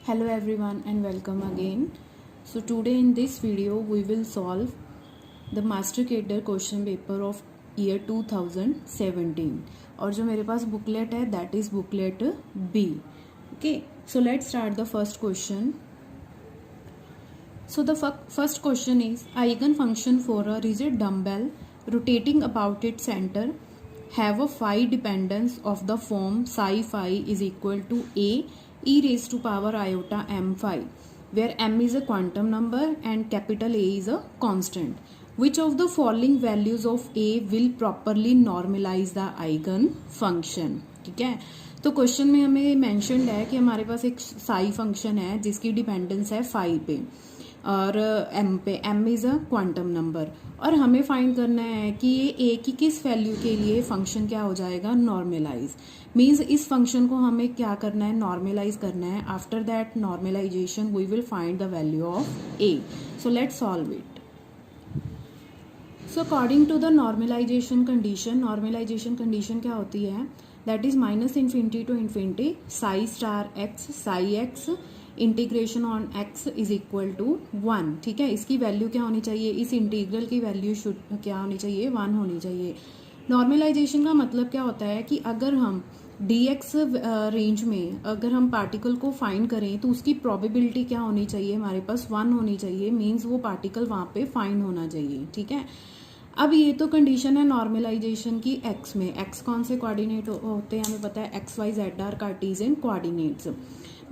Hello everyone and welcome again. So today in this video we will solve the master cadre question paper of year 2017 और जो मेरे पास booklet है that is booklet B. Okay, so let's start the first question. So the first question is eigen function for a rigid dumbbell rotating about its center have a phi dependence of the form psi phi is equal to a e raised to power iota m phi, where m is a quantum number and capital A is a constant. Which of the following values of A will properly normalize the eigen function? ठीक है, तो question में हमें mentioned है कि हमारे पास एक Sai function है जिसकी डिपेंडेंस है फाई पे और एम पे. M is a quantum number और हमें फाइंड करना है कि ये ए की किस वैल्यू के लिए फंक्शन क्या हो जाएगा, नॉर्मलाइज. मीन्स इस फंक्शन को हमें क्या करना है, नॉर्मलाइज करना है. After that normalisation we will find the value of A. So let's solve it. So according to the normalisation condition क्या होती है, that is minus infinity to infinity psi star x psi x integration on x is equal to 1. ठीक है, इसकी value क्या होनी चाहिए, इस इंटीग्रल की वैल्यू शुड क्या होनी चाहिए, 1 होनी चाहिए. नॉर्मलाइजेशन का मतलब क्या होता है कि अगर हम dx रेंज में अगर हम पार्टिकल को फाइंड करें तो उसकी प्रोबेबिलिटी क्या होनी चाहिए, हमारे पास 1 होनी चाहिए. मीन्स वो पार्टिकल वहाँ पे फाइंड होना चाहिए. ठीक है, अब ये तो कंडीशन है नॉर्मलाइजेशन की एक्स में. एक्स कौन से कोऑर्डिनेट होते हैं हमें पता है, x y z are Cartesian coordinates.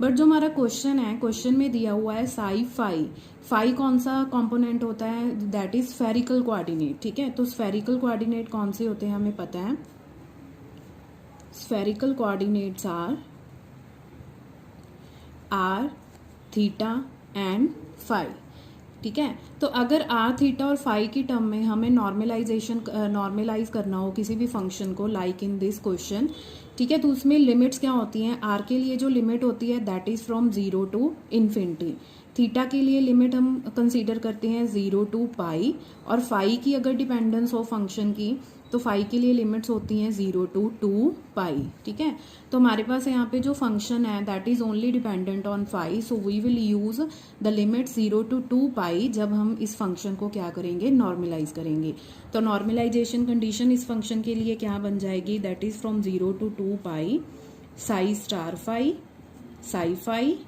But जो हमारा क्वेश्चन है, क्वेश्चन में दिया हुआ है साई फाई. फाई कौन सा कंपोनेंट होता है, दैट इज स्फेरिकल कोऑर्डिनेट. ठीक है, तो स्फेरिकल कोऑर्डिनेट कौन से होते हैं हमें पता है, spherical coordinates r theta and phi. ठीक है, तो अगर आर थीटा और फाई की टर्म में हमें नॉर्मलाइज करना हो किसी भी फंक्शन को, लाइक इन दिस क्वेश्चन, ठीक है, तो उसमें लिमिट्स क्या होती हैं. आर के लिए जो लिमिट होती है that is from 0 to infinity. Theta के लिए लिमिट हम कंसीडर करते हैं 0 टू पाई. और फाई की अगर डिपेंडेंस हो फंक्शन की तो फाई के लिए लिमिट्स होती हैं 0 टू 2 पाई. ठीक है, तो हमारे पास यहाँ पे जो फंक्शन है that is only dependent on phi. So we will use the limit 0 to 2 pi जब हम इस फंक्शन को क्या करेंगे, नॉर्मलाइज करेंगे. तो नॉर्मलाइजेशन कंडीशन इस फंक्शन के लिए क्या बन जाएगी, that is from 0 to 2 pi psi star phi psi phi.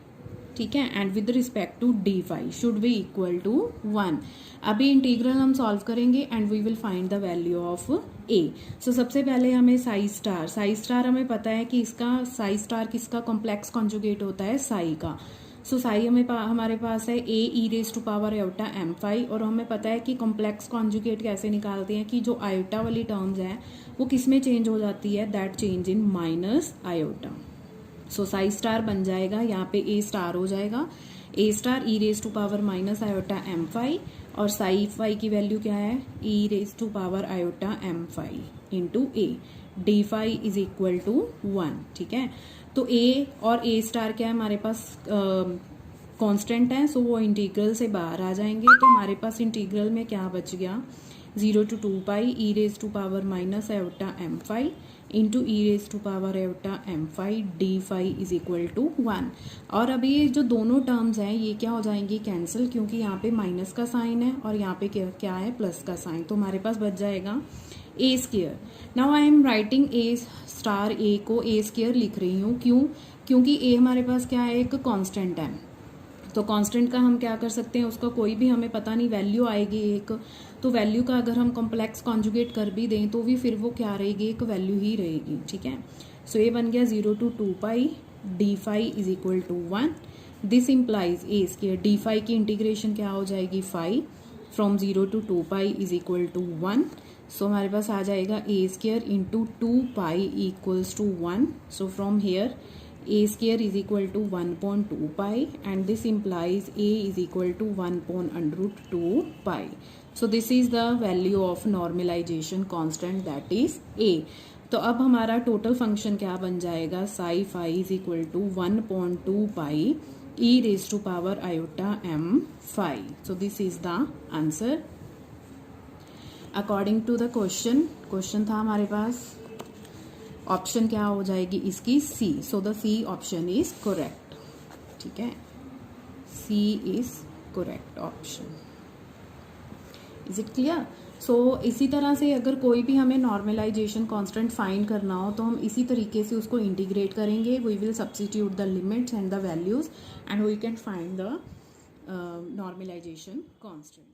ठीक है, and with respect to d phi should be equal to 1. अभी इंटीग्रल हम सॉल्व करेंगे and we will find the value of A. So सबसे पहले हमें साई स्टार हमें पता है कि इसका साई स्टार किसका कॉम्प्लेक्स कॉन्जुगेट होता है, साई का. सो साई हमारे पास है a e raise to power iota m phi. और हमें पता है कि कॉम्प्लेक्स कॉन्जुगेट कैसे निकालते हैं कि जो आयोटा वाली टर्म्स हैं वो किस में चेंज हो जाती है, that change in minus iota. So psi star बन जाएगा, यहाँ पे ए स्टार हो जाएगा, a star e raise to power minus iota m phi. और साई फाई की वैल्यू क्या है, e raise to power iota m phi into a. D phi is equal to 1. ठीक है, तो ए और ए स्टार क्या है हमारे पास कांस्टेंट है, सो वो इंटीग्रल से बाहर आ जाएंगे. तो हमारे पास इंटीग्रल में क्या बच गया, 0 to 2 pi e raise to power minus iota m phi into e raise to power iota m phi d phi is equal to 1. और अभी ये जो दोनों टर्म्स हैं ये क्या हो जाएंगी, कैंसिल, क्योंकि यहाँ पे माइनस का साइन है और यहाँ पे क्या है, प्लस का साइन. तो हमारे पास बच जाएगा a square. Now I am writing a star, a को ए स्क्वायर लिख रही हूँ. क्यों, क्योंकि ए हमारे पास क्या है, एक कॉन्स्टेंट है. तो कांस्टेंट का हम क्या कर सकते हैं, उसका कोई भी हमें पता नहीं वैल्यू आएगी एक, तो वैल्यू का अगर हम कॉम्प्लेक्स कॉन्जुगेट कर भी दें तो भी फिर वो क्या रहेगी, एक वैल्यू ही रहेगी. ठीक है, सो ये बन गया 0 to 2 pi d phi is equal to 1. This implies a square. D phi की इंटीग्रेशन क्या हो जाएगी, phi from 0 to 2 pi is equal to 1. So हमारे पास आ जाएगा a square into 2 pi equals to 1. So from here a square is equal to 1/2 pi and this implies a is equal to 1/√2 pi. So this is the value of normalization constant, that is a. तो अब हमारा total function क्या बन जाएगा, psi phi is equal to 1/2 pi e raise to power iota m phi. So this is the answer according to the question था हमारे पास. Option क्या हो जाएगी इसकी, C. So the C option is correct. ठीक है, C is correct option. Is it clear? So इसी तरह से अगर कोई भी हमें नॉर्मलाइजेशन कांस्टेंट फाइंड करना हो तो हम इसी तरीके से उसको इंटीग्रेट करेंगे। We will substitute the limits and the values and we can find the normalisation constant.